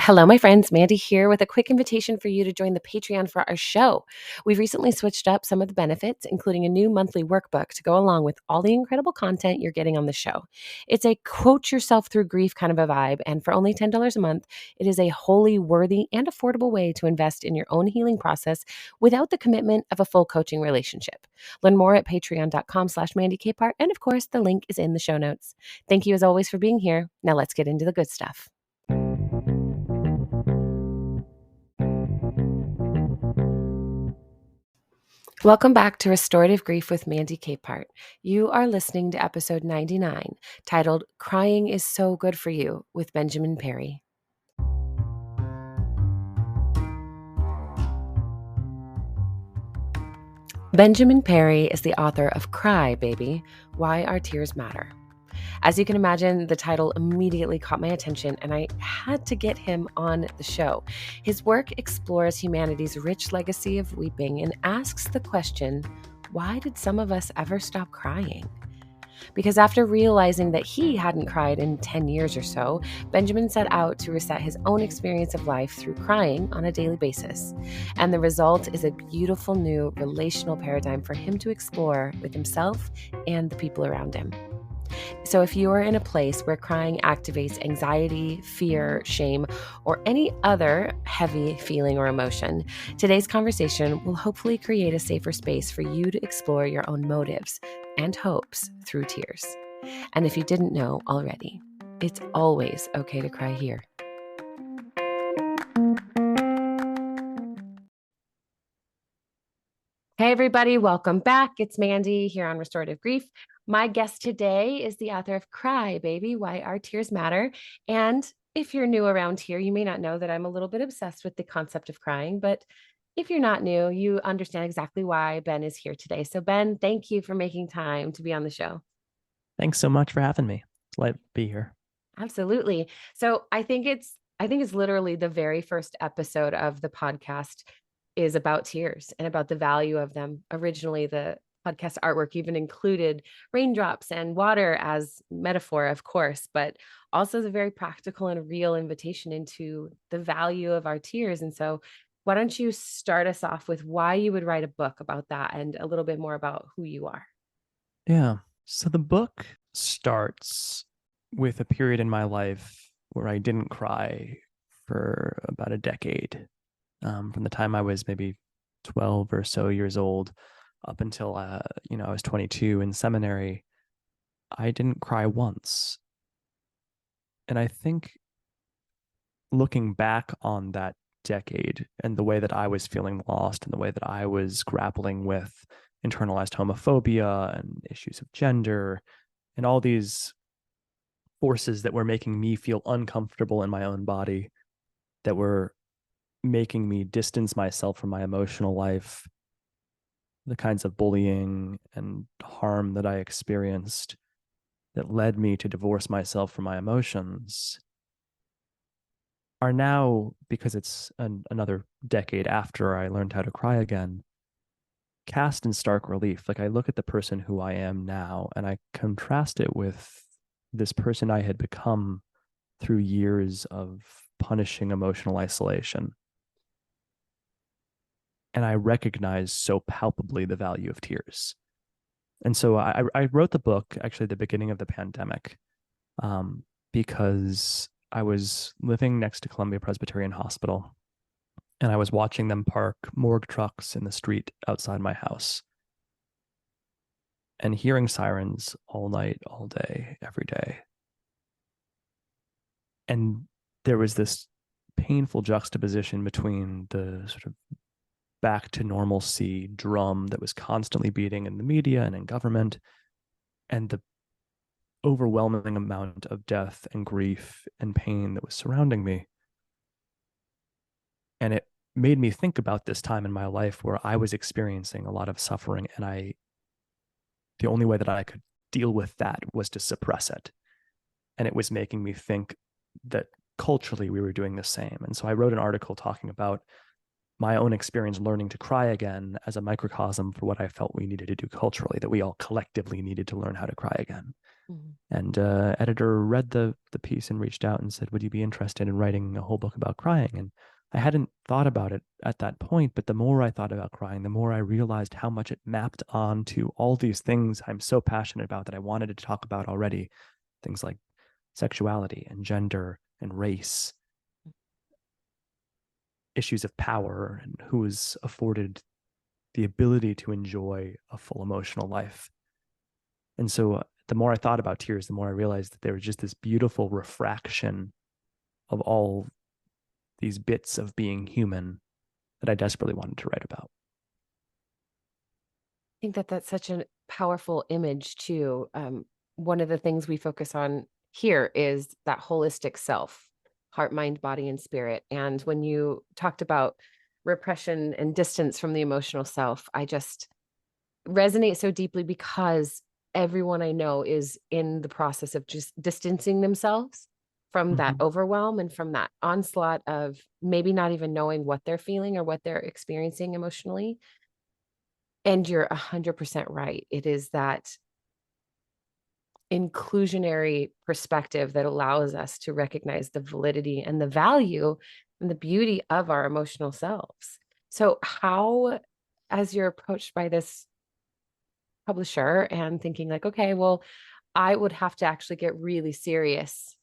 Hello, my friends. Mandy here with a quick invitation for you to join the Patreon for our show. We've recently switched up some of the benefits, including a new monthly workbook to go along with all the incredible content you're getting on the show. It's a coach yourself through grief kind of a vibe, and for only $10 a month, it is a wholly worthy and affordable way to invest in your own healing process without the commitment of a full coaching relationship. Learn more at patreon.com/Mandy Capehart, and of course, the link is in the show notes. Thank you as always for being here. Now let's get into the good stuff. Welcome back to Restorative Grief with Mandy Capehart. You are listening to episode 99, titled Crying is So Good for You with Benjamin Perry. Benjamin Perry is the author of Cry, Baby, Why Our Tears Matter. As you can imagine, the title immediately caught my attention, and I had to get him on the show. His work explores humanity's rich legacy of weeping and asks the question, why did some of us ever stop crying? Because after realizing that he hadn't cried in 10 years or so, Benjamin set out to reset his own experience of life through crying on a daily basis. And the result is a beautiful new relational paradigm for him to explore with himself and the people around him. So if you are in a place where crying activates anxiety, fear, shame, or any other heavy feeling or emotion, today's conversation will hopefully create a safer space for you to explore your own motives and hopes through tears. And if you didn't know already, it's always okay to cry here. Hey, everybody, welcome back. It's Mandy here on Restorative Grief. My guest today is the author of Cry, Baby, Why Our Tears Matter. And if you're new around here, you may not know that I'm a little bit obsessed with the concept of crying, but if you're not new, you understand exactly why Ben is here today. So Ben, thank you for making time to be on the show. Thanks so much for having me. It's glad to be here. Absolutely. So I think it's literally the very first episode of the podcast is about tears and about the value of them. Originally, the podcast artwork even included raindrops and water as metaphor, of course, but also the very practical and real invitation into the value of our tears. And so, why don't you start us off with why you would write a book about that and a little bit more about who you are? Yeah. So the book starts with a period in my life where I didn't cry for about a decade. From the time I was maybe 12 or so years old up until I was 22 in seminary, I didn't cry once. And I think looking back on that decade and the way that I was feeling lost and the way that I was grappling with internalized homophobia and issues of gender and all these forces that were making me feel uncomfortable in my own body, that were making me distance myself from my emotional life, the kinds of bullying and harm that I experienced that led me to divorce myself from my emotions are now, because it's another decade after I learned how to cry again, cast in stark relief. Like I look at the person who I am now and I contrast it with this person I had become through years of punishing emotional isolation. And I recognize so palpably the value of tears. And so I wrote the book actually at the beginning of the pandemic, because I was living next to Columbia Presbyterian Hospital and I was watching them park morgue trucks in the street outside my house and hearing sirens all night, all day, every day. And there was this painful juxtaposition between the sort of back to normalcy drum that was constantly beating in the media and in government and the overwhelming amount of death and grief and pain that was surrounding me. And it made me think about this time in my life where I was experiencing a lot of suffering, and the only way that I could deal with that was to suppress it. And it was making me think that culturally we were doing the same. And so I wrote an article talking about my own experience learning to cry again as a microcosm for what I felt we needed to do culturally, that we all collectively needed to learn how to cry again. Mhm. And editor read the piece and reached out and said, "Would you be interested in writing a whole book about crying?" And I hadn't thought about it at that point, but the more I thought about crying, the more I realized how much it mapped onto all these things I'm so passionate about that I wanted to talk about already. Things like sexuality and gender and race, issues of power, and who is afforded the ability to enjoy a full emotional life. And so the more I thought about tears, the more I realized that there was just this beautiful refraction of all these bits of being human that I desperately wanted to write about. Think that that's such a powerful image too. One of the things we focus on here is that holistic self, heart, mind, body, and spirit. And when you talked about repression and distance from the emotional self, I just resonate so deeply because everyone I know is in the process of just distancing themselves from that Mm-hmm. overwhelm and from that onslaught of maybe not even knowing what they're feeling or what they're experiencing emotionally. And you're 100% right. It is that inclusionary perspective that allows us to recognize the validity and the value and the beauty of our emotional selves. So, how, as you're approached by this publisher and thinking, like, okay, well, I would have to actually get really serious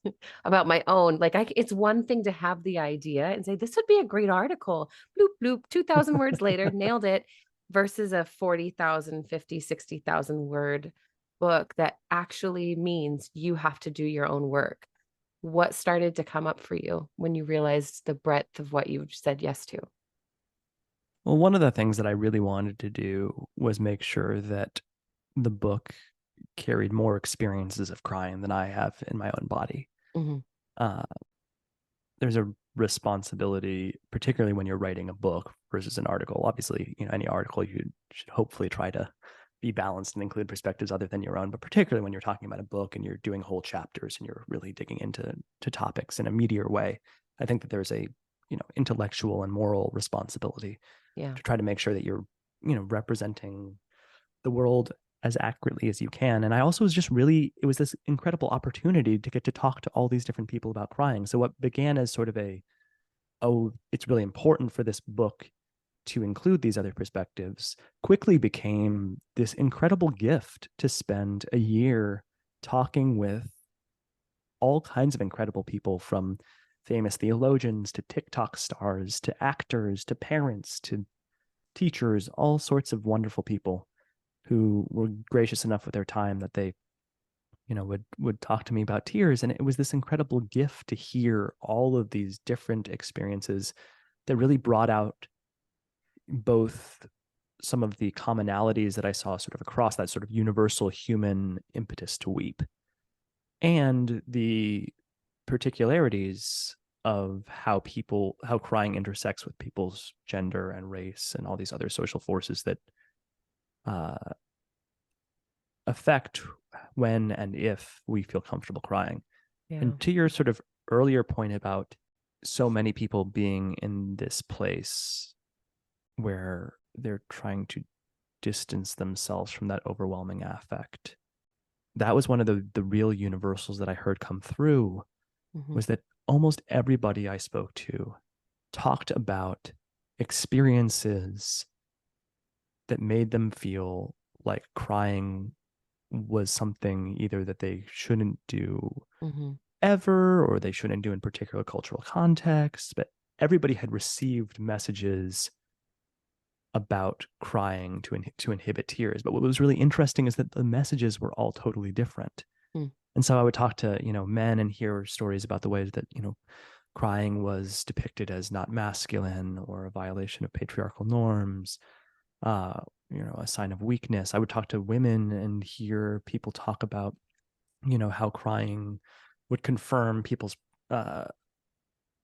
about my own. Like, it's one thing to have the idea and say, this would be a great article. Bloop, bloop, 2,000 words later, nailed it, versus a 40,000, 50, 60,000 word book that actually means you have to do your own work. What started to come up for you when you realized the breadth of what you said yes to? Well, one of the things that I really wanted to do was make sure that the book carried more experiences of crying than I have in my own body. Mhm. Uh, there's a responsibility, particularly when you're writing a book versus an article. Obviously, any article you should hopefully try to be balanced and include perspectives other than your own. But particularly when you're talking about a book and you're doing whole chapters and you're really digging into topics in a meatier way, I think that there's a intellectual and moral responsibility Yeah. to try to make sure that you're representing the world as accurately as you can. And I also was just really, it was this incredible opportunity to get to talk to all these different people about crying. So what began as sort of oh, it's really important for this book to include these other perspectives quickly became this incredible gift to spend a year talking with all kinds of incredible people, from famous theologians to TikTok stars to actors to parents to teachers, all sorts of wonderful people who were gracious enough with their time that they would talk to me about tears. And it was this incredible gift to hear all of these different experiences that really brought out both some of the commonalities that I saw sort of across that sort of universal human impetus to weep, and the particularities of how crying intersects with people's gender and race and all these other social forces that uh, affect when and if we feel comfortable crying. Yeah. And to your sort of earlier point about so many people being in this place where they're trying to distance themselves from that overwhelming affect, that was one of the real universals that I heard come through, Mhm. was that almost everybody I spoke to talked about experiences that made them feel like crying was something either that they shouldn't do Mhm. ever or they shouldn't do in particular cultural contexts. But everybody had received messages about crying to inhibit tears. But what was really interesting is that the messages were all totally different. Mm. And so I would talk to, men and hear stories about the ways that, crying was depicted as not masculine or a violation of patriarchal norms, uh, a sign of weakness. I would talk to women and hear people talk about, how crying would confirm people's uh,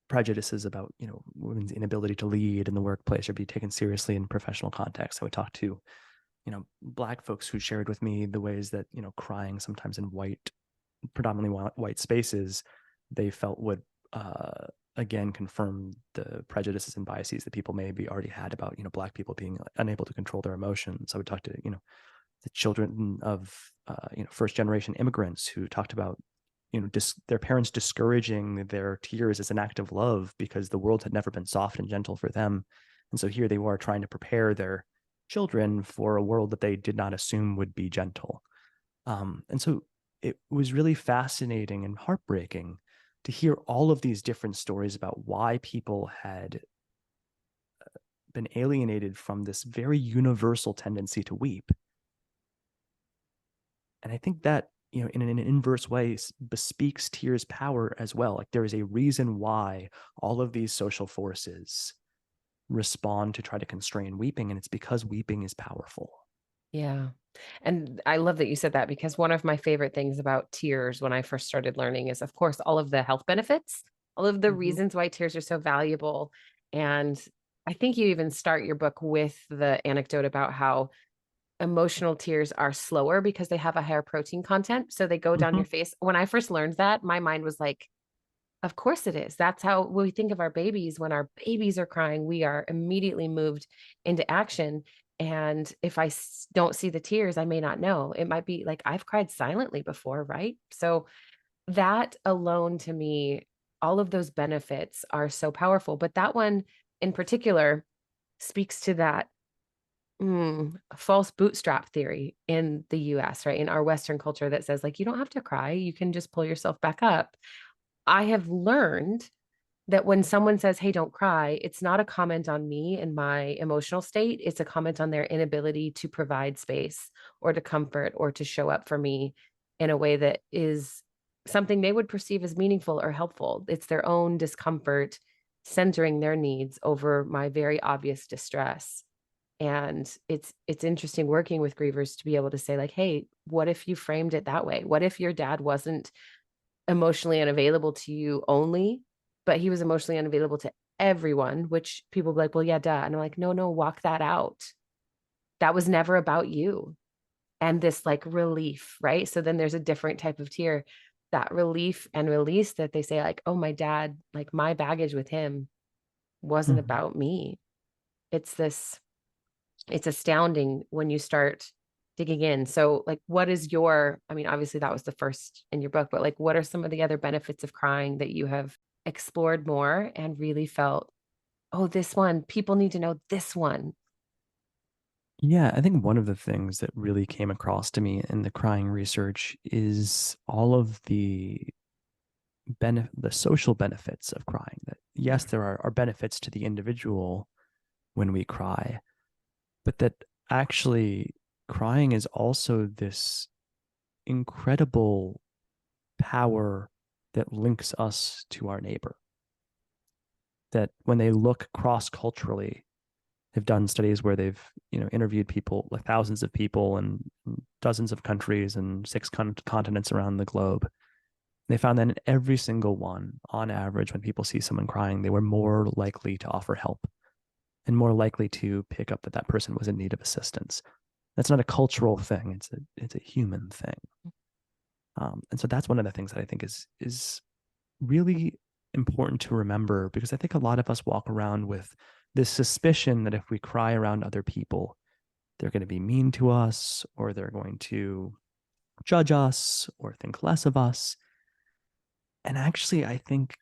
prejudices about, women's inability to lead in the workplace or be taken seriously in professional context. I would talk to, Black folks who shared with me the ways that, crying sometimes in predominantly white spaces, they felt would again confirm the prejudices and biases that people maybe already had about, Black people being unable to control their emotions. I would talk to, the children of, first generation immigrants who talked about, their parents discouraging their tears as an act of love because the world had never been soft and gentle for them. And so here they were trying to prepare their children for a world that they did not assume would be gentle. And so it was really fascinating and heartbreaking to hear all of these different stories about why people had been alienated from this very universal tendency to weep. And I think that, in an inverse way, bespeaks tears' power as well. Like there is a reason why all of these social forces respond to try to constrain weeping, and it's because weeping is powerful. Yeah. And I love that you said that because one of my favorite things about tears when I first started learning is, of course, all of the health benefits, all of the Mm-hmm. reasons why tears are so valuable. And I think you even start your book with the anecdote about how emotional tears are slower because they have a higher protein content. So they go down Mm-hmm. your face. When I first learned that, my mind was like, of course it is. That's how we think of our babies. When our babies are crying, we are immediately moved into action. And if don't see the tears, I may not know. It might be like I've cried silently before, right? So that alone to me, all of those benefits are so powerful. But that one in particular speaks to that false bootstrap theory in the US, right? In our Western culture that says, like, you don't have to cry, you can just pull yourself back up. I have learned that when someone says, "Hey, don't cry," it's not a comment on me and my emotional state. It's a comment on their inability to provide space or to comfort or to show up for me in a way that is something they would perceive as meaningful or helpful. It's their own discomfort centering their needs over my very obvious distress. And it's interesting working with grievers to be able to say like, "Hey, what if you framed it that way? What if your dad wasn't emotionally unavailable to you only, but he was emotionally unavailable to everyone," which people be like, well, yeah, duh. And I'm like, no, no, walk that out. That was never about you. And this like relief, right? So then there's a different type of tear, that relief and release that they say, like, oh, my dad, like my baggage with him wasn't Mm-hmm. about me. It's this, it's astounding when you start digging in. So, like, what is your, I mean, obviously that was the first in your book, but like, what are some of the other benefits of crying that you have explored more and really felt, oh, this one, people need to know this one? Yeah, I think one of the things that really came across to me in the crying research is all of the social benefits of crying. That yes, Mm, there are benefits to the individual when we cry, but that actually crying is also this incredible power that links us to our neighbor. That when they look cross culturally, they've done studies where they've interviewed people, like thousands of people in dozens of countries and six continents around the globe. They found that in every single one, on average, when people see someone crying, they were more likely to offer help and more likely to pick up that that person was in need of assistance. That's not a cultural thing; it's a human thing. And so that's one of the things that I think is really important to remember, because I think a lot of us walk around with this suspicion that if we cry around other people, they're going to be mean to us, or they're going to judge us or think less of us. And actually, I think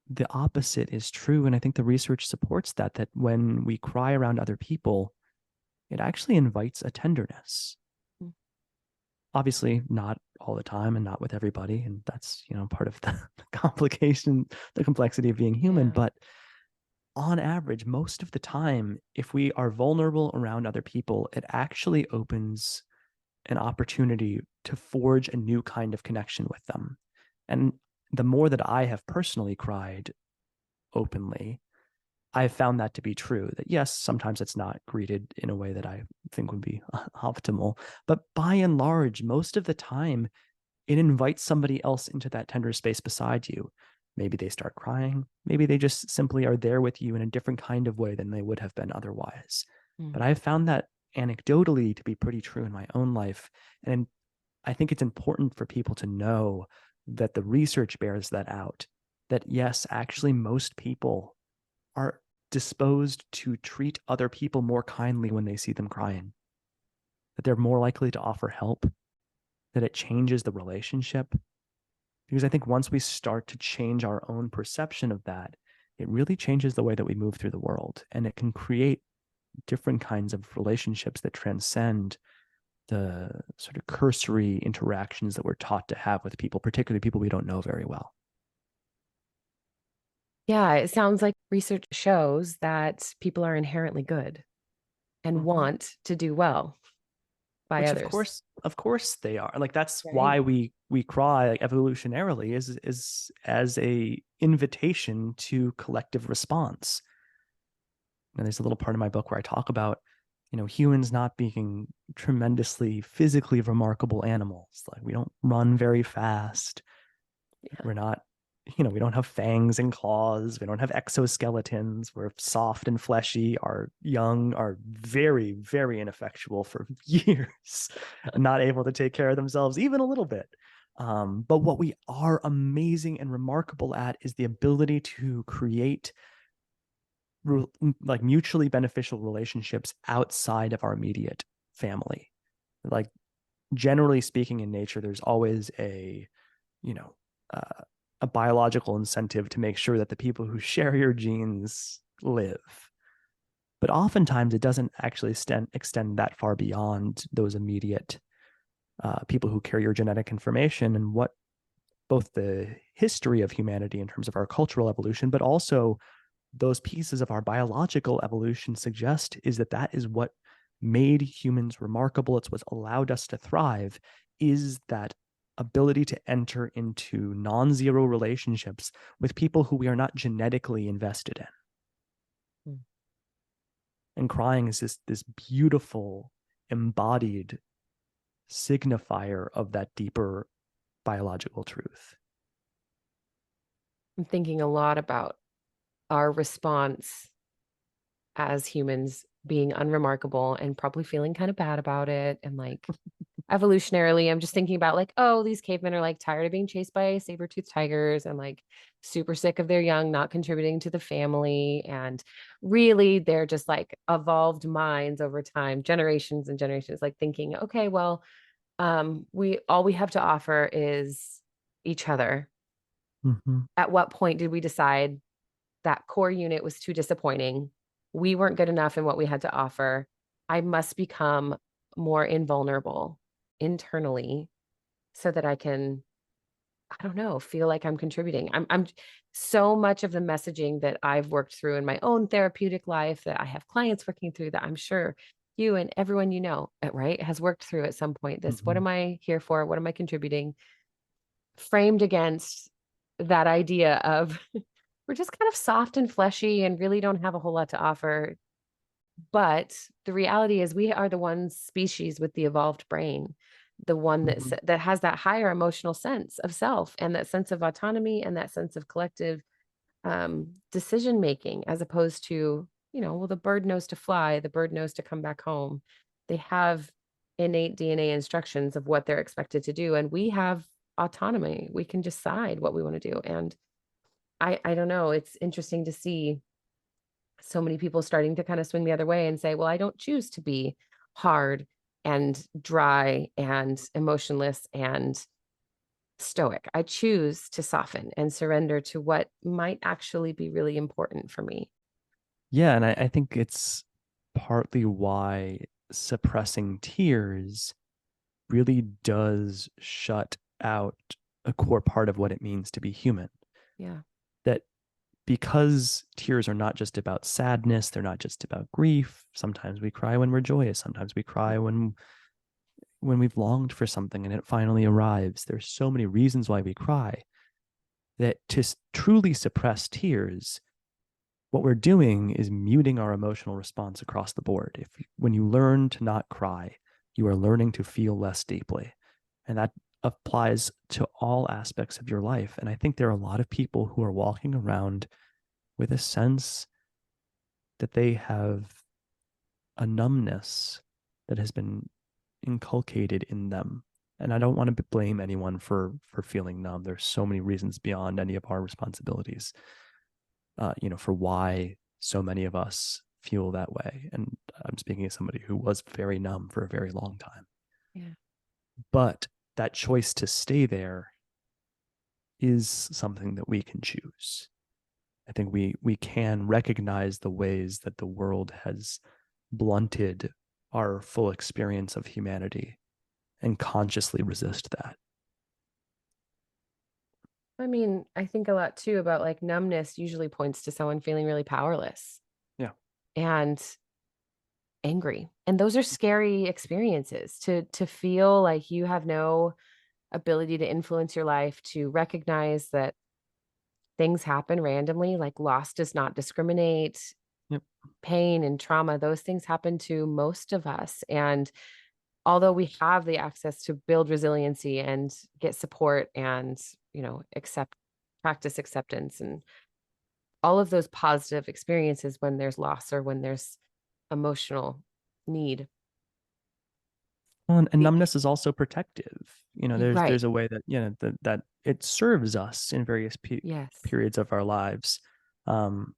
the opposite is true. And I think the research supports that when we cry around other people, it actually invites a tenderness. mm, Obviously, not all the time and not with everybody. And that's, part of the complication, the complexity of being human. yeah. But on average, most of the time, if we are vulnerable around other people, it actually opens an opportunity to forge a new kind of connection with them. And the more that I have personally cried openly, I've found that to be true. That yes, sometimes it's not greeted in a way that I think would be optimal, but by and large, most of the time, it invites somebody else into that tender space beside you. Maybe they start crying. Maybe they just simply are there with you in a different kind of way than they would have been otherwise. But Mm, I've found that anecdotally to be pretty true in my own life. And I think it's important for people to know that the research bears that out. that yes, actually, most people are disposed to treat other people more kindly when they see them crying, that they're more likely to offer help, that it changes the relationship. Because I think once we start to change our own perception of that, it really changes the way that we move through the world. And it can create different kinds of relationships that transcend the sort of cursory interactions that we're taught to have with people, particularly people we don't know very well. Yeah, it sounds like research shows that people are inherently good and Mm-hmm. want to do well by Which others, of course they are. Like that's right? why we cry, like, evolutionarily, is as a invitation to collective response. And there's a little part of my book where I talk about, humans not being tremendously physically remarkable animals. Like we don't run very fast. Yeah. We're not, we don't have fangs and claws. We don't have exoskeletons. We're soft and fleshy. Our young are very, very ineffectual for years, not able to take care of themselves even a little bit. But what we are amazing and remarkable at is the ability to create like mutually beneficial relationships outside of our immediate family. Like generally speaking, in nature, there's always you know, uh, a biological incentive to make sure that the people who share your genes live. But oftentimes, it doesn't actually extend that far beyond those immediate people who carry your genetic information. And what both the history of humanity in terms of our cultural evolution, but also those pieces of our biological evolution suggest is that that is what made humans remarkable. It's what's allowed us to thrive, is that ability to enter into non-zero relationships with people who we are not genetically invested in. Mm. And crying is this beautiful embodied signifier of that deeper biological truth. I'm thinking a lot about our response as humans being unremarkable and probably feeling kind of bad about it. And like evolutionarily, I'm just thinking about like, oh, these cavemen are like tired of being chased by saber-toothed tigers and like super sick of their young not contributing to the family. And really, they're just like evolved minds over time, generations and generations, like thinking, okay, well, we all we have to offer is each other. Mm-hmm. At what point did we decide that core unit was too disappointing? We weren't good enough in what we had to offer. I must become more invulnerable internally so that I can, I don't know, feel like I'm contributing. I'm so much of the messaging that I've worked through in my own therapeutic life that I have clients working through that I'm sure you and everyone you know, right, has worked through at some point. This, what Mm-hmm. am I here for? What am I contributing? Framed against that idea of we're just kind of soft and fleshy and really don't have a whole lot to offer. But the reality is we are the one species with the evolved brain, the one Mm-hmm. that has that higher emotional sense of self and that sense of autonomy and that sense of collective decision making, as opposed to, well, the bird knows to fly, the bird knows to come back home. They have innate DNA instructions of what they're expected to do, and we have autonomy. We can decide what we want to do. And I don't know. It's interesting to see so many people starting to kind of swing the other way and say, well, I don't choose to be hard and dry and emotionless and stoic. I choose to soften and surrender to what might actually be really important for me. Yeah, and I think it's partly why suppressing tears really does shut out a core part of what it means to be human. Yeah. That because tears are not just about sadness, they're not just about grief. Sometimes we cry when we're joyous, sometimes we cry when we've longed for something and it finally arrives. There's so many reasons why we cry that to truly suppress tears, what we're doing is muting our emotional response across the board. If when you learn to not cry, you are learning to feel less deeply. And that applies to all aspects of your life. And I think there are a lot of people who are walking around with a sense that they have a numbness that has been inculcated in them And I don't want to blame anyone for feeling numb. There's so many reasons beyond any of our responsibilities, for why so many of us feel that way. And I'm speaking as somebody who was very numb for a very long time. Yeah. But that choice to stay there is something that we can choose. I think we can recognize the ways that the world has blunted our full experience of humanity and consciously resist that. I mean, I think a lot too about like numbness usually points to someone feeling really powerless Yeah. and angry. And those are scary experiences to feel like you have no ability to influence your life, to recognize that things happen randomly, like loss does not discriminate, Yep. pain and trauma, those things happen to most of us. And although we have the access to build resiliency and get support and, accept practice acceptance and all of those positive experiences when there's loss or when there's emotional need. Well, and The numbness is also protective. There's Right. a way that that it serves us in various Yes. periods of our lives. Um,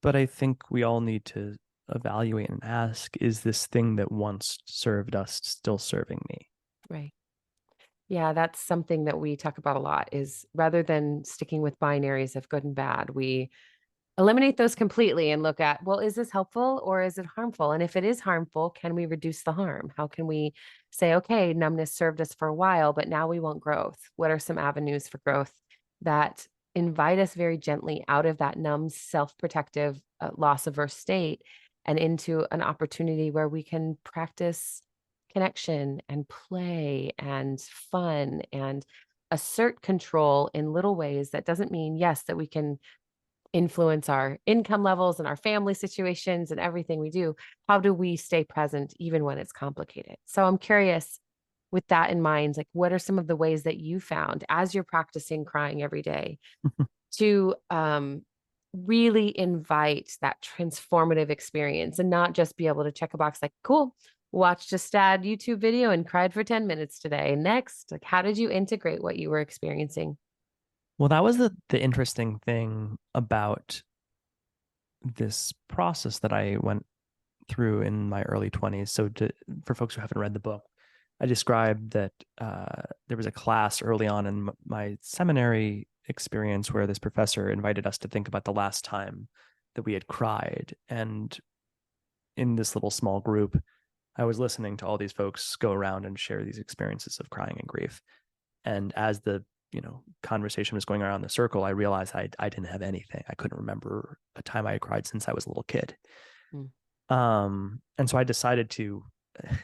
but I think we all need to evaluate and ask: Is this thing that once served us still serving me? Right. Yeah, that's something that we talk about a lot is rather than sticking with binaries of good and bad, we eliminate those completely and look at, well, is this helpful or is it harmful? And if it is harmful, can we reduce the harm? How can we say, okay, numbness served us for a while, but now we want growth? What are some avenues for growth that invite us very gently out of that numb, self protective, loss averse state and into an opportunity where we can practice connection and play and fun and assert control in little ways that doesn't mean, yes, that we can influence our income levels and our family situations and everything we do. How do we stay present even when it's complicated? So I'm curious with that in mind, like what are some of the ways that you found as you're practicing crying every day to really invite that transformative experience and not just be able to check a box like, cool, watched a sad YouTube video and cried for 10 minutes today. Next, like how did you integrate what you were experiencing? Well, that was the interesting thing about this process that I went through in my early 20s. So, for folks who haven't read the book, I described that there was a class early on in my seminary experience where this professor invited us to think about the last time that we had cried. And in this little small group, I was listening to all these folks go around and share these experiences of crying and grief. And as the conversation was going around the circle, I realized I didn't have anything. I couldn't remember a time I had cried since I was a little kid. Mm. And so I decided to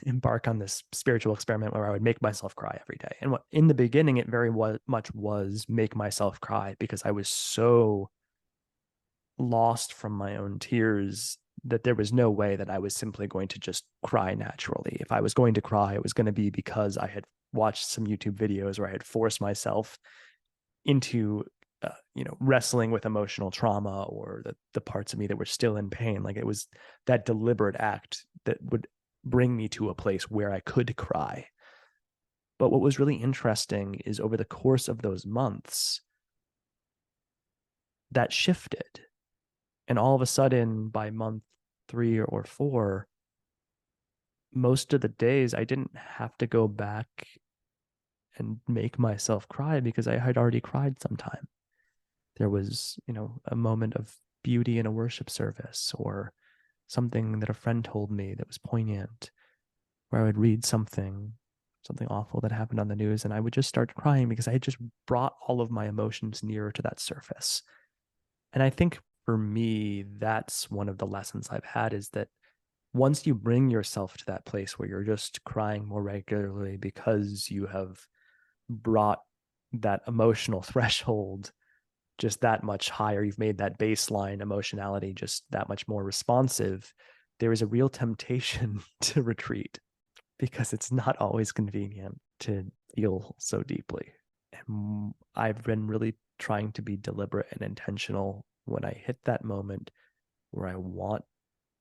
embark on this spiritual experiment where I would make myself cry every day. And in the beginning, it very much was make myself cry because I was so lost from my own tears that there was no way that I was simply going to just cry naturally. If I was going to cry, it was going to be because I had watched some YouTube videos or I had forced myself into wrestling with emotional trauma or the parts of me that were still in pain. Like it was that deliberate act that would bring me to a place where I could cry. But what was really interesting is over the course of those months, that shifted. And all of a sudden, by month 3 or 4, most of the days I didn't have to go back and make myself cry because I had already cried sometime. There was, a moment of beauty in a worship service or something that a friend told me that was poignant, where I would read something awful that happened on the news, and I would just start crying because I had just brought all of my emotions nearer to that surface. And I think for me, that's one of the lessons I've had is that once you bring yourself to that place where you're just crying more regularly because you have brought that emotional threshold just that much higher, you've made that baseline emotionality just that much more responsive, there is a real temptation to retreat because it's not always convenient to feel so deeply. And I've been really trying to be deliberate and intentional when I hit that moment where I want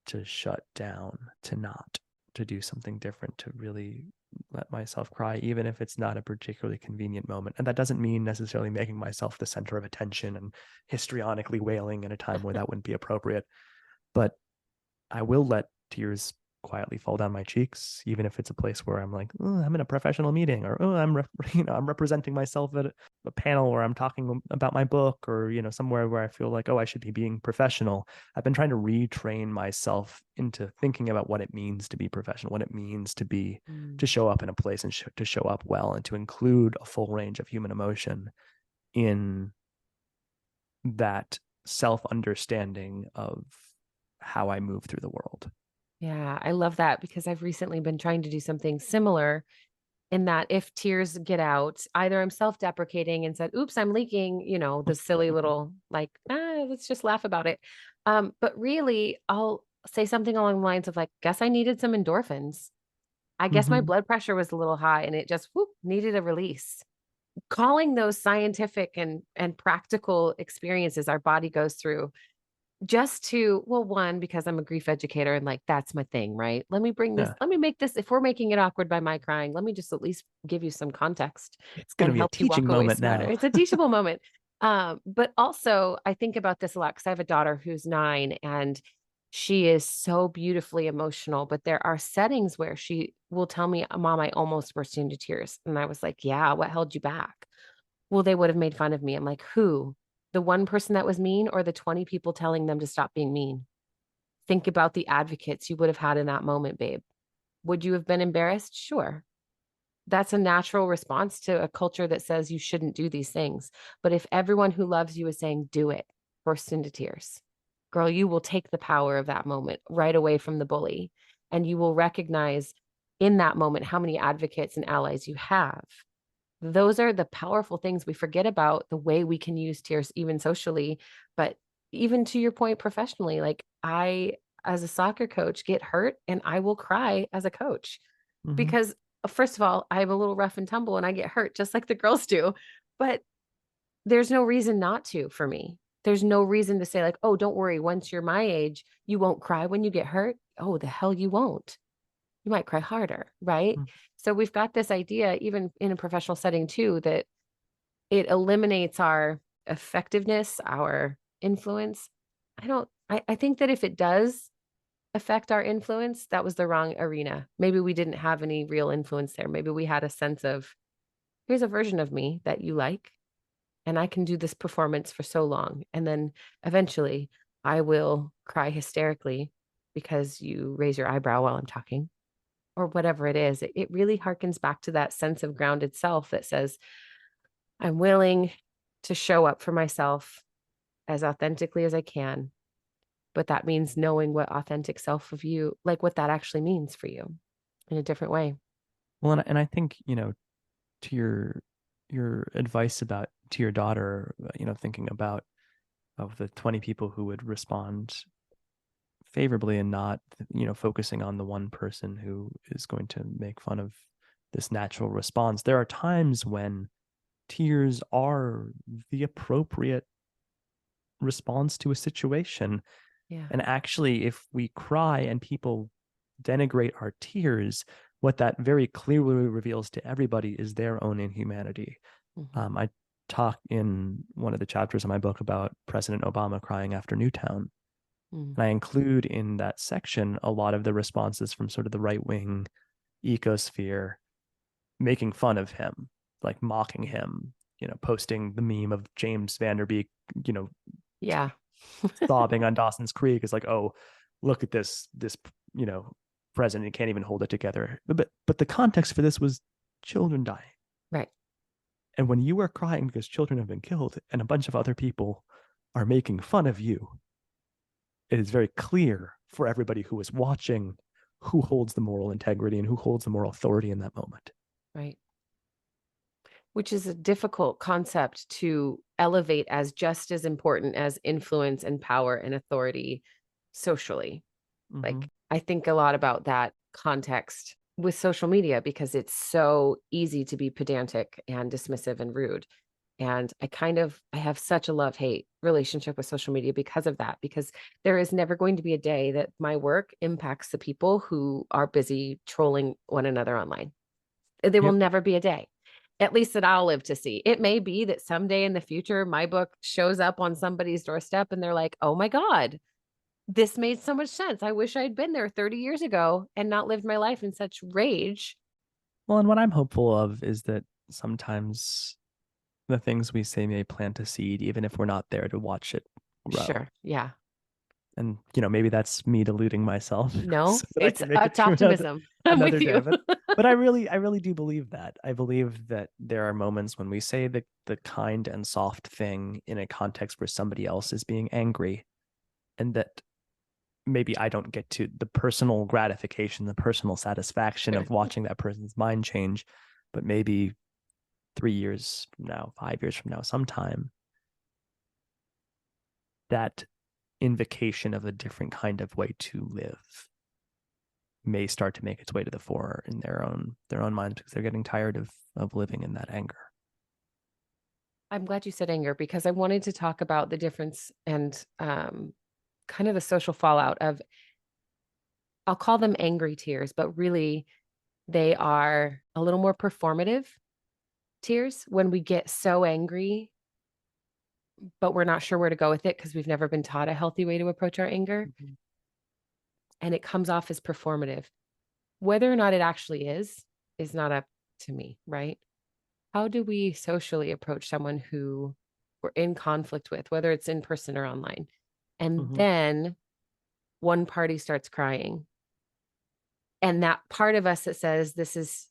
to shut down, to not, to do something different, to really let myself cry, even if it's not a particularly convenient moment. And that doesn't mean necessarily making myself the center of attention and histrionically wailing in a time where that wouldn't be appropriate. But I will let tears quietly fall down my cheeks, even if it's a place where I'm like, oh, I'm in a professional meeting, or oh, I'm representing myself at a panel where I'm talking about my book, or somewhere where I feel like, oh, I should be being professional. I've been trying to retrain myself into thinking about what it means to be professional, what it means to Mm. show up in a place and to show up well, and to include a full range of human emotion in that self understanding of how I move through the world. Yeah, I love that because I've recently been trying to do something similar in that if tears get out, either I'm self-deprecating and said, "Oops, I'm leaking," the silly little like, let's just laugh about it. But really, I'll say something along the lines of like, "Guess I needed some endorphins. I guess my Mm-hmm. blood pressure was a little high and it just whoop, needed a release." Calling those scientific and practical experiences our body goes through just to well, one, because I'm a grief educator and, like, that's my thing, right? Yeah. Let me make this if we're making it awkward by my crying, let me just at least give you some context It's going and to be a help you teaching walk away moment smarter. now. It's a teachable moment. But also, I think about this a lot because I have a daughter who's 9, and she is so beautifully emotional, but there are settings where she will tell me, "Mom, I almost burst into tears." And I was like, "Yeah, what held you back?" "Well, they would have made fun of me." I'm like, "Who? The one person that was mean or the 20 people telling them to stop being mean?" Think about the advocates you would have had in that moment, babe. Would you have been embarrassed? Sure. That's a natural response to a culture that says you shouldn't do these things. But if everyone who loves you is saying, do it, burst into tears, girl, you will take the power of that moment right away from the bully. And you will recognize in that moment how many advocates and allies you have. Those are the powerful things we forget about the way we can use tears even socially, but even to your point professionally, like I as a soccer coach get hurt and I will cry as a coach Mm-hmm. because first of all, I'm a little rough and tumble and I get hurt just like the girls do, but there's no reason not to for me. There's no reason to say like, "Oh, don't worry, once you're my age, you won't cry when you get hurt." Oh, the hell you won't. You might cry harder, right? So we've got this idea, even in a professional setting too, that it eliminates our effectiveness, our influence. I think that if it does affect our influence, that was the wrong arena. Maybe we didn't have any real influence there. Maybe we had a sense of, here's a version of me that you like, and I can do this performance for so long. And then eventually I will cry hysterically because you raise your eyebrow while I'm talking or whatever it is, it really harkens back to that sense of grounded self that says, I'm willing to show up for myself as authentically as I can. But that means knowing what authentic self of you, like what that actually means for you in a different way. Well, and I think, to your advice about to your daughter, thinking about of the 20 people who would respond favorably and not, focusing on the one person who is going to make fun of this natural response. There are times when tears are the appropriate response to a situation. Yeah. And actually, if we cry and people denigrate our tears, what that very clearly reveals to everybody is their own inhumanity. Hmm. I talk in one of the chapters of my book about President Obama crying after Newtown. Mm. And I include in that section a lot of the responses from sort of the right wing ecosphere making fun of him, like mocking him, posting the meme of James Vanderbeek, you know, Yeah. sobbing on Dawson's Creek is like, oh, look at this, president, he can't even hold it together. But the context for this was children dying. Right. And when you are crying because children have been killed and a bunch of other people are making fun of you, it is very clear for everybody who is watching who holds the moral integrity and who holds the moral authority in that moment. Right. Which is a difficult concept to elevate as just as important as influence and power and authority socially. Mm-hmm. Like, I think a lot about that context with social media because it's so easy to be pedantic and dismissive and rude. And I have such a love-hate relationship with social media because of that, because there is never going to be a day that my work impacts the people who are busy trolling one another online. There will Yep. never be a day, at least that I'll live to see. It may be that someday in the future, my book shows up on somebody's doorstep and they're like, oh my God, this made so much sense. I wish I'd been there 30 years ago and not lived my life in such rage. Well, and what I'm hopeful of is that sometimes the things we say may plant a seed, even if we're not there to watch it grow. Sure. Yeah. And maybe that's me deluding myself No, so that I it's can make it through optimism. I'm another with day. you. But I really do believe that. I believe that there are moments when we say the kind and soft thing in a context where somebody else is being angry, and that maybe I don't get to the personal gratification, the personal satisfaction Sure. of watching that person's mind change, but maybe 3 years from now, 5 years from now, sometime, that invocation of a different kind of way to live may start to make its way to the fore in their own minds because they're getting tired of living in that anger. I'm glad you said anger because I wanted to talk about the difference and kind of the social fallout of, I'll call them angry tears, but really they are a little more performative tears when we get so angry, but we're not sure where to go with it because we've never been taught a healthy way to approach our anger. Mm-hmm. And it comes off as performative. Whether or not it actually is not up to me, right? How do we socially approach someone who we're in conflict with, whether it's in person or online? And Mm-hmm. then one party starts crying. And that part of us that says this is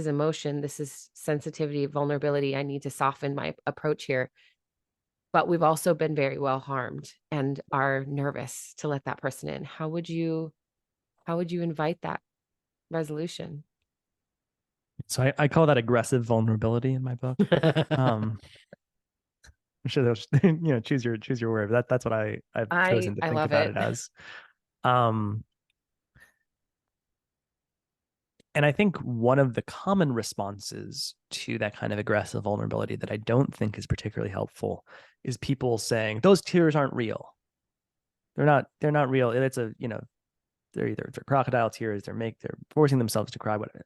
emotion, this is sensitivity, vulnerability, I need to soften my approach here. But we've also been very well harmed and are nervous to let that person in. How would you invite that resolution? So I call that aggressive vulnerability in my book. Um, I'm sure there's choose your word. That's what I've I chosen to I think love about it. it as. Um, and I think one of the common responses to that kind of aggressive vulnerability that I don't think is particularly helpful is people saying those tears aren't real. They're not real. It's they're crocodile tears. They're forcing themselves to cry. Whatever.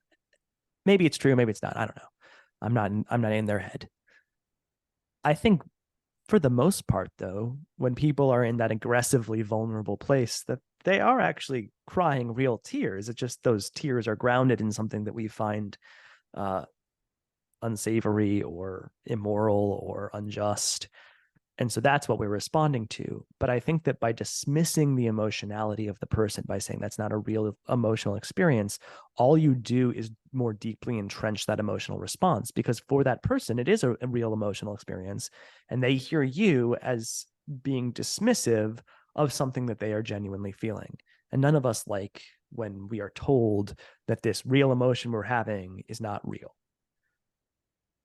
Maybe it's true. Maybe it's not. I don't know. I'm not in their head. I think for the most part, though, when people are in that aggressively vulnerable place, that they are actually crying real tears. It's just those tears are grounded in something that we find uh, unsavory or immoral or unjust. And so that's what we're responding to. But I think that by dismissing the emotionality of the person, by saying that's not a real emotional experience, all you do is more deeply entrench that emotional response because for that person, it is a real emotional experience. And they hear you as being dismissive of something that they are genuinely feeling. And none of us like when we are told that this real emotion we're having is not real.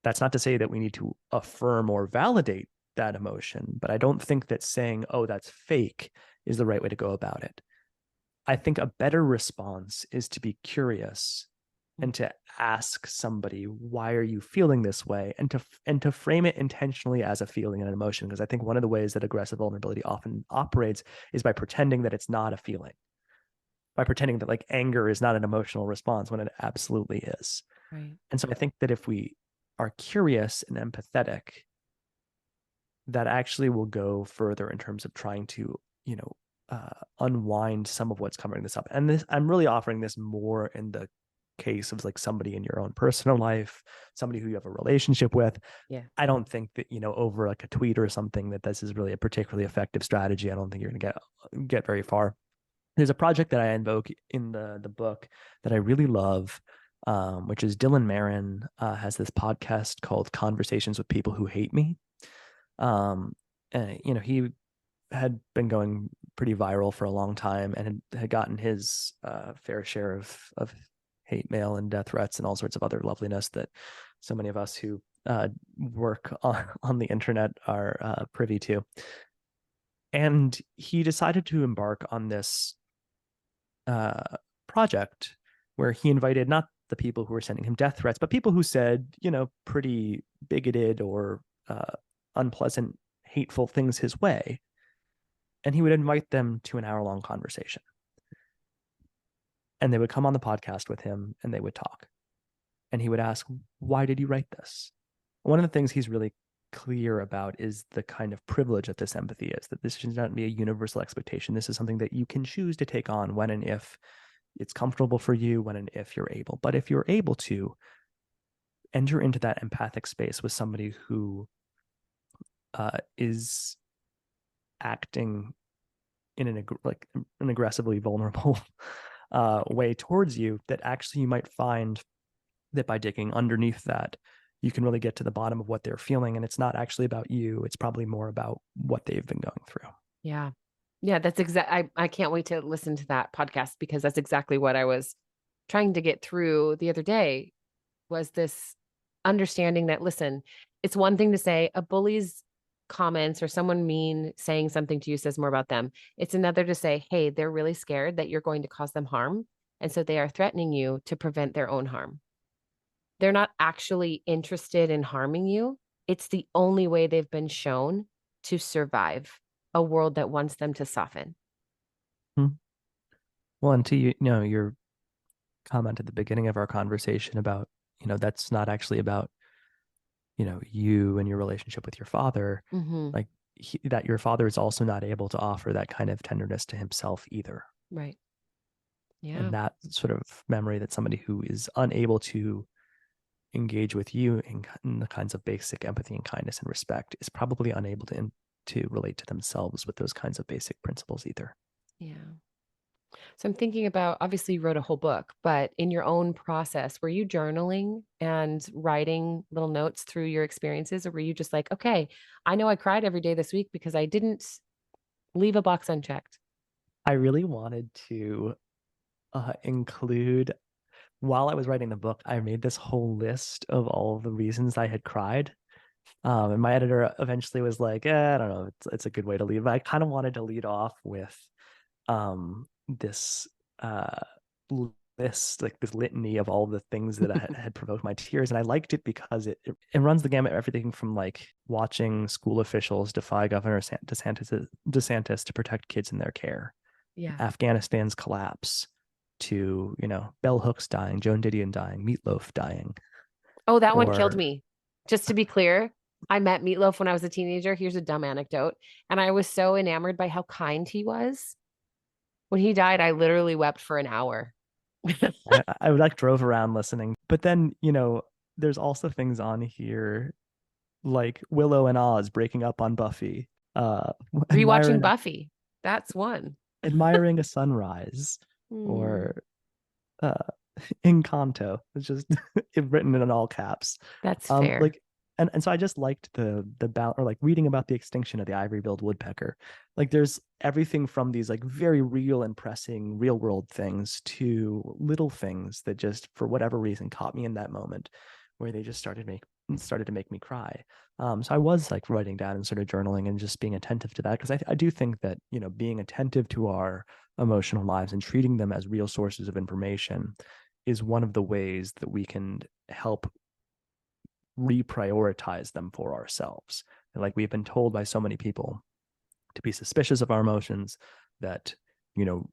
That's not to say that we need to affirm or validate that emotion, but I don't think that saying, oh, that's fake is the right way to go about it. I think a better response is to be curious and to ask somebody, why are you feeling this way? And to frame it intentionally as a feeling and an emotion. Because I think one of the ways that aggressive vulnerability often operates is by pretending that it's not a feeling, by pretending that like anger is not an emotional response when it absolutely is. Right. And so I think that if we are curious and empathetic, that actually will go further in terms of trying to, unwind some of what's covering this up. And this, I'm really offering this more in the case of like somebody in your own personal life, somebody who you have a relationship with. Yeah. I don't think that, over like a tweet or something that this is really a particularly effective strategy. I don't think you're going to get very far. There's a project that I invoke in the book that I really love, which is Dylan Marin has this podcast called Conversations with People Who Hate Me. And, he had been going pretty viral for a long time and had gotten his fair share of hate mail and death threats and all sorts of other loveliness that so many of us who work on the internet are privy to. And he decided to embark on this project where he invited not the people who were sending him death threats, but people who said, pretty bigoted or unpleasant, hateful things his way. And he would invite them to an hour-long conversation. And they would come on the podcast with him and they would talk. and he would ask, "Why did you write this?" One of the things he's really clear about is the kind of privilege that this empathy is, that this should not be a universal expectation. This is something that you can choose to take on when and if it's comfortable for you, when and if you're able. But if you're able to enter into that empathic space with somebody who is acting in an aggressively vulnerable way towards you, that actually you might find that by digging underneath that, you can really get to the bottom of what they're feeling. And it's not actually about you. It's probably more about what they've been going through. Yeah. Yeah, that's I can't wait to listen to that podcast because that's exactly what I was trying to get through the other day was this understanding that, listen, it's one thing to say a bully's comments or someone mean saying something to you says more about them. It's another to say, hey, they're really scared that you're going to cause them harm. And so they are threatening you to prevent their own harm. They're not actually interested in harming you. It's the only way they've been shown to survive a world that wants them to soften. Hmm. Well, and to your comment at the beginning of our conversation about, that's not actually about, you and your relationship with your father, Mm-hmm. like that your father is also not able to offer that kind of tenderness to himself either. Right. Yeah. And that sort of memory, that somebody who is unable to engage with you in the kinds of basic empathy and kindness and respect is probably unable to relate to themselves with those kinds of basic principles either. Yeah. So I'm thinking about obviously you wrote a whole book, but in your own process, were you journaling and writing little notes through your experiences, or were you just like, okay, I know I cried every day this week because I didn't leave a box unchecked? I really wanted to include, while I was writing the book, I made this whole list of all of the reasons I had cried. And my editor eventually was like, I don't know, it's a good way to leave. But I kind of wanted to lead off with this list, like this litany of all the things that had provoked my tears. And I liked it because it runs the gamut of everything from like watching school officials defy Governor DeSantis to protect kids in their care, Yeah. Afghanistan's collapse, to, Bell Hooks dying, Joan Didion dying, Meatloaf dying, Oh, that one killed or me. Just to be clear, I met Meatloaf when I was a teenager. Here's a dumb anecdote. And I was so enamored by how kind he was. When he died, I literally wept for an hour. I would like drove around listening. But then, there's also things on here like Willow and Oz breaking up on Buffy, Rewatching admiring Buffy. That's one. admiring a sunrise, Hmm, or uh, Encanto. It's just written in all caps. that's fair. Like, and so I just liked or like reading about the extinction of the ivory-billed woodpecker. Like, there's everything from these like very real and pressing real world things to little things that just for whatever reason caught me in that moment, where they just started to make me cry. So I was like writing down and sort of journaling and just being attentive to that, because I do think that, being attentive to our emotional lives and treating them as real sources of information is one of the ways that we can help reprioritize them for ourselves. And like we've been told by so many people to be suspicious of our emotions, that, you know,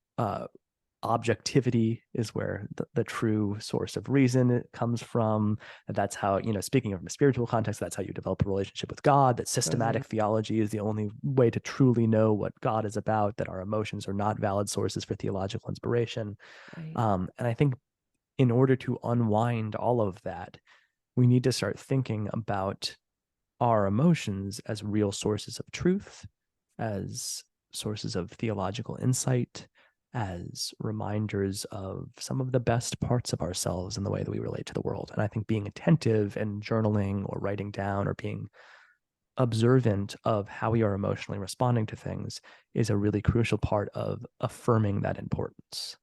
objectivity is where the true source of reason comes from. That's how, speaking of a spiritual context, that's how you develop a relationship with God, that systematic Totally. theology is the only way to truly know what God is about, that our emotions are not valid sources for theological inspiration. Right. And I think in order to unwind all of that, we need to start thinking about our emotions as real sources of truth, as sources of theological insight, as reminders of some of the best parts of ourselves in the way that we relate to the world. And I think being attentive and journaling or writing down or being observant of how we are emotionally responding to things is a really crucial part of affirming that importance.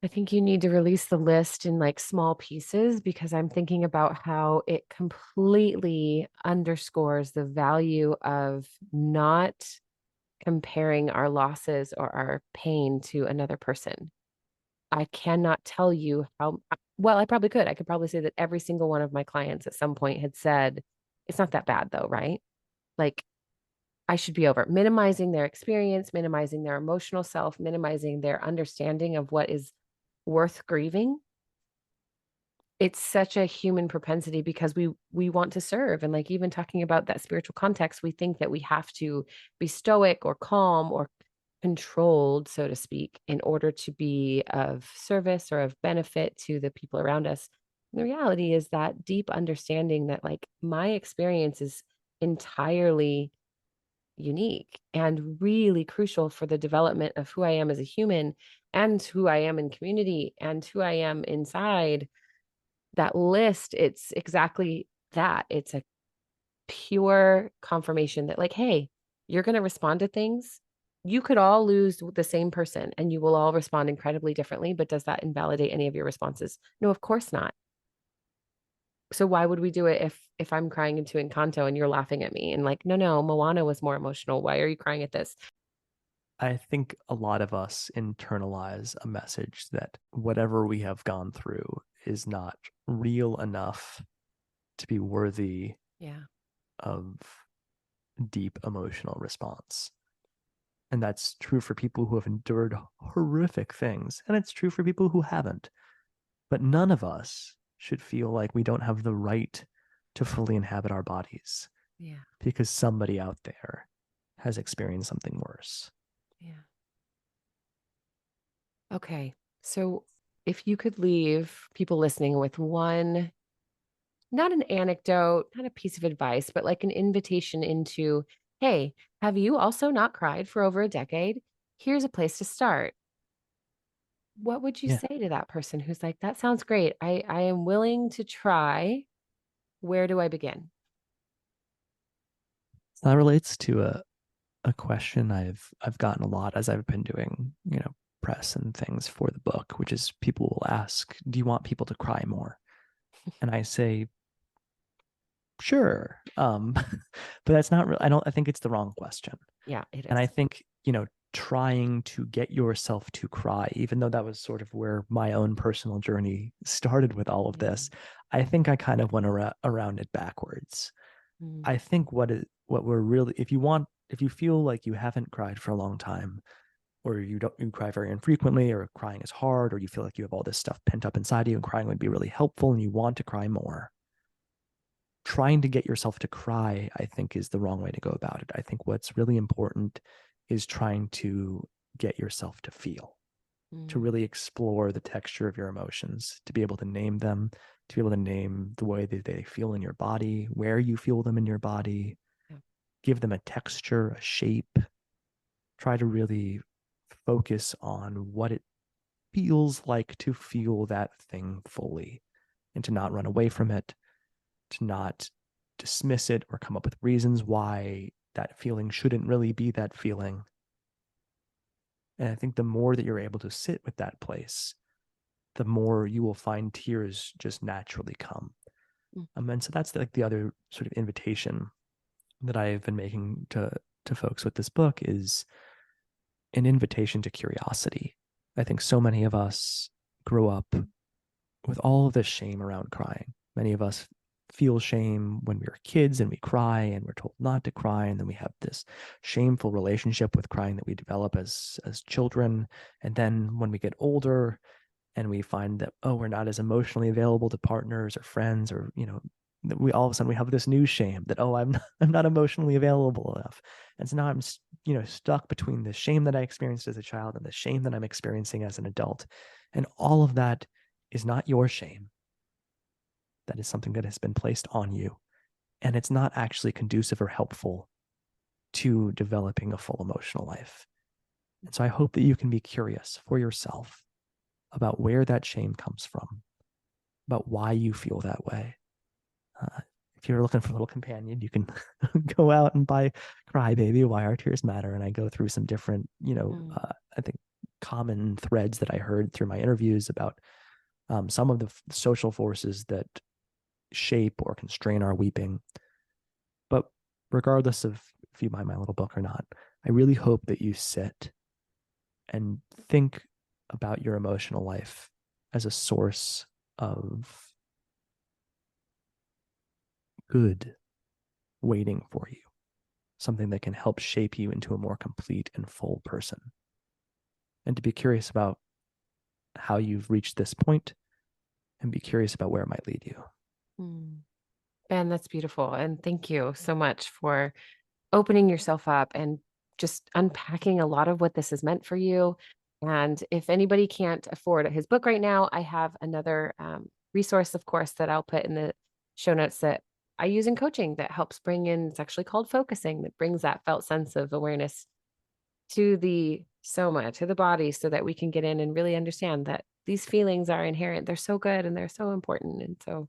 I think you need to release the list in like small pieces because I'm thinking about how it completely underscores the value of not comparing our losses or our pain to another person. I cannot tell you how well I probably could. I could probably say that every single one of my clients at some point had said, it's not that bad though, right? Like I should be over minimizing their experience, minimizing their emotional self, minimizing their understanding of what is worth grieving. it's such a human propensity because we want to serve, and, like, even talking about that spiritual context, we think that we have to be stoic or calm or controlled, so to speak, in order to be of service or of benefit to the people around us. The reality is that deep understanding that, like, my experience is entirely unique and really crucial for the development of who I am as a human and who I am in community and who I am inside that list. It's exactly that. It's a pure confirmation that, like, hey, you're going to respond to things. You could all lose the same person and you will all respond incredibly differently. But does that invalidate any of your responses? No, of course not. So why would we do it if I'm crying into Encanto and you're laughing at me and like, no, no, Moana was more emotional. Why are you crying at this? I think a lot of us internalize a message that whatever we have gone through is not real enough to be worthy Yeah. of deep emotional response. And that's true for people who have endured horrific things, and it's true for people who haven't. But none of us should feel like we don't have the right to fully inhabit our bodies Yeah. because somebody out there has experienced something worse. Yeah. Okay. So if you could leave people listening with one, not an anecdote, not a piece of advice, but like an invitation into, hey, have you also not cried for over a decade? Here's a place to start. What would you Yeah. say to that person who's like, that sounds great. I am willing to try. Where do I begin? That relates to a question I've gotten a lot as I've been doing, press and things for the book, which is people will ask, "Do you want people to cry more?" And I say, "Sure." But that's not real. I think it's the wrong question. Yeah, it And I is. think, trying to get yourself to cry, even though that was sort of where my own personal journey started with all of Yeah. this, I think I kind of went around it backwards. Mm, I think what we're really, if you feel like you haven't cried for a long time, or you cry very infrequently, or crying is hard, or you feel like you have all this stuff pent up inside you and crying would be really helpful and you want to cry more, trying to get yourself to cry, I think, is the wrong way to go about it. I think what's really important is trying to get yourself to feel, to mm, really explore the texture of your emotions, to be able to name them, to be able to name the way that they feel in your body, where you feel them in your body, yeah. give them a texture, a shape. Try to really focus on what it feels like to feel that thing fully and to not run away from it, to not dismiss it or come up with reasons why that feeling shouldn't really be that feeling. And I think the more that you're able to sit with that place, the more you will find tears just naturally come. Mm, And so that's like the other sort of invitation that I've been making to folks with this book is an invitation to curiosity. I think so many of us grow up with all of this shame around crying. Many of us feel shame when we were kids and we cry and we're told not to cry, and then we have this shameful relationship with crying that we develop as children. And then when we get older and we find that, oh, we're not as emotionally available to partners or friends, or we all of a sudden we have this new shame that, oh, I'm not emotionally available enough. And so now I'm stuck between the shame that I experienced as a child and the shame that I'm experiencing as an adult. And all of that is not your shame. That is something that has been placed on you, and it's not actually conducive or helpful to developing a full emotional life. And so I hope that you can be curious for yourself about where that shame comes from, about why you feel that way. Uh, if you're looking for a little companion, you can go out and buy Cry Baby, Why Our Tears Matter. And I go through some different, mm, I think common threads that I heard through my interviews about some of the social forces that shape or constrain our weeping. But regardless of if you buy my little book or not, I really hope that you sit and think about your emotional life as a source of good waiting for you, something that can help shape you into a more complete and full person. And to be curious about how you've reached this point and be curious about where it might lead you. Mm. Ben, that's beautiful. And thank you so much for opening yourself up and just unpacking a lot of what this has meant for you. And if anybody can't afford his book right now, I have another resource, of course, that I'll put in the show notes that I use in coaching that helps bring in, it's actually called focusing, that brings that felt sense of awareness to the soma, to the body, so that we can get in and really understand that these feelings are inherent. They're so good and they're so important. And so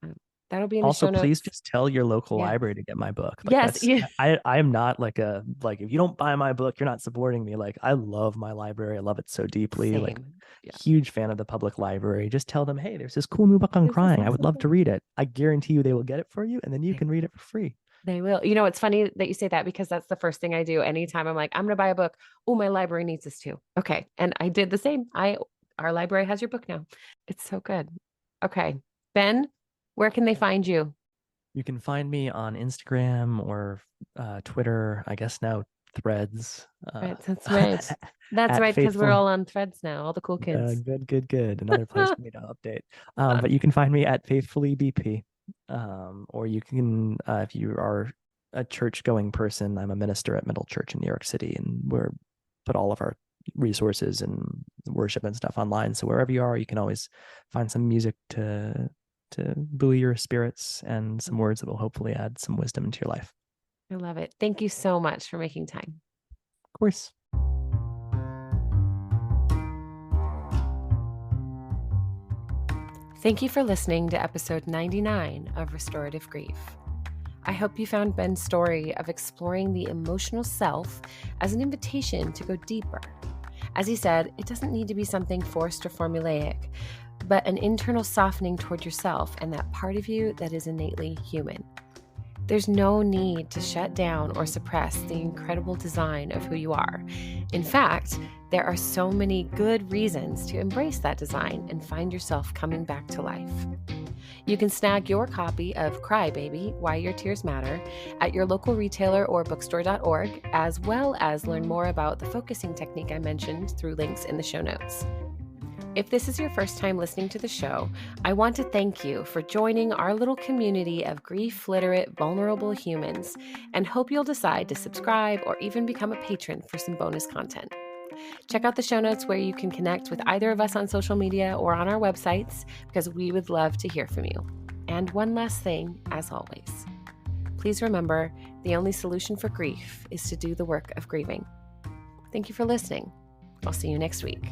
um, that'll be in the Also, show please notes. just tell your local Yeah. library to get my book. Like Yes. that's Yeah. I am not like a like if you don't buy my book, you're not supporting me. Like I love my library. I love it so deeply. Like Same. Yeah. huge fan of the public library. Just tell them, hey, there's this cool new book on This is crying. I would awesome. love to read it. I guarantee you they will get it for you, and then you They can read will. it for free. They will. You know, it's funny that you say that because that's the first thing I do anytime I'm like, I'm going to buy a book. Oh, my library needs this too. Okay. And I did the same. Our library has your book now. It's so good. Okay. Ben, where can they find you? You can find me on Instagram or Twitter, I guess now Threads, Right. That's right. That's at right. Because we're faithful. all on threads now, all the cool kids. Good. Another place for me to update. But you can find me at Faithfully BP. Or you can, if you are a church going person, I'm a minister at Middle Church in New York City, and we're put all of our resources and worship and stuff online. So wherever you are, you can always find some music to buoy your spirits and some words that will hopefully add some wisdom into your life. I love it. Thank you so much for making time. Of course. Thank you for listening to episode 99 of Restorative Grief. I hope you found Ben's story of exploring the emotional self as an invitation to go deeper. As he said, it doesn't need to be something forced or formulaic, but an internal softening toward yourself and that part of you that is innately human. There's no need to shut down or suppress the incredible design of who you are. In fact, there are so many good reasons to embrace that design and find yourself coming back to life. You can snag your copy of Cry Baby, Why Your Tears Matter at your local retailer or bookstore.org, as well as learn more about the focusing technique I mentioned through links in the show notes. If this is your first time listening to the show, I want to thank you for joining our little community of grief-literate, vulnerable humans, and hope you'll decide to subscribe or even become a patron for some bonus content. Check out the show notes where you can connect with either of us on social media or on our websites, because we would love to hear from you. And one last thing, as always, please remember the only solution for grief is to do the work of grieving. Thank you for listening. I'll see you next week.